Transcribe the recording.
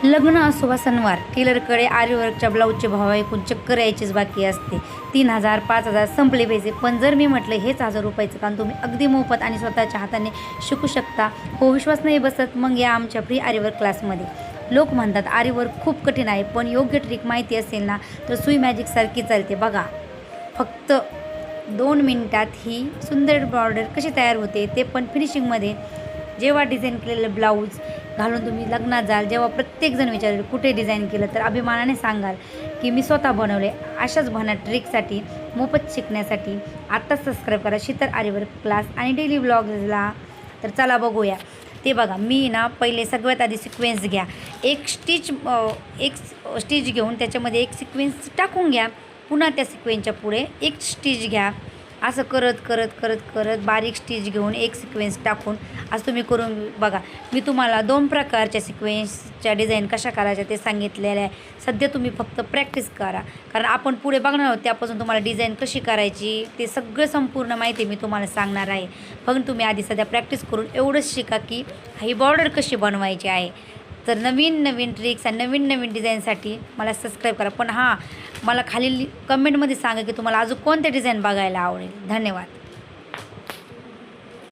लग्न असो वा सणवार, टेलरकडे आरीवर्कच्या ब्लाऊजचे भाव ऐकून चक्कर यायचीच बाकी असते. 3,000 5,000 संपले पैसे. पण जर मी म्हटलं हेच 1,000 रुपयाचं काम तुम्ही अगदी मोफत आणि स्वतःच्या हाताने शिकू शकता, हो विश्वास नाही बसत, मग या आमच्या फ्री आरीवर्क क्लासमध्ये. लोक म्हणतात आरीवर्क खूप कठीण आहे, पण योग्य ट्रिक माहिती असेल ना तर सुई मॅजिकसारखी चालते. बघा, फक्त 2 मिनिटात ही सुंदर बॉर्डर कशी तयार होते, ते पण फिनिशिंगमध्ये. जेव्हा डिझाईन केलेलं ब्लाऊज घालून तुम्ही लग्नात जाल, जेव्हा प्रत्येकजण विचारेल कुठे डिझाईन केलं, तर अभिमानाने सांगाल की मी स्वतः बनवले. अशाच भन्नाट ट्रिकसाठी मोफत शिकण्यासाठी आत्ताच सबस्क्राईब करा शीतल आरीवर्क क्लास आणि डेली ब्लॉग्सला. तर चला बघूया. ते बघा, मी ना पहिले सगळ्यात आधी सिक्वेन्स घ्या. एक स्टिच घेऊन त्याच्यामध्ये एक सिक्वेन्स टाकून घ्या. पुन्हा त्या सिक्वेन्सच्या पुढे एक स्टिच घ्या. असं करत करत करत करत बारीक स्टिच घेऊन एक सिक्वेन्स टाकून असं तुम्ही करून बघा. मी तुम्हाला 2 प्रकारच्या सिक्वेन्सच्या डिझाईन कशा करायच्या ते सांगितलेलं आहे. सध्या तुम्ही फक्त प्रॅक्टिस करा, कारण आपण पुढे बघणार आहोत त्यापासून तुम्हाला डिझाईन कशी करायची ते सगळं संपूर्ण माहिती मी तुम्हाला सांगणार आहे. फक्त तुम्ही आधी सध्या प्रॅक्टिस करून एवढंच शिका की ही बॉर्डर कशी बनवायची आहे. तर नवीन नवीन ट्रिक्स आणि नवीन नवीन डिझाईनसाठी मला सबस्क्राईब करा. पण हां, मला खालील कमेंटमध्ये सांगा की तुम्हाला अजून कोणते डिझाईन बघायला आवडेल. धन्यवाद.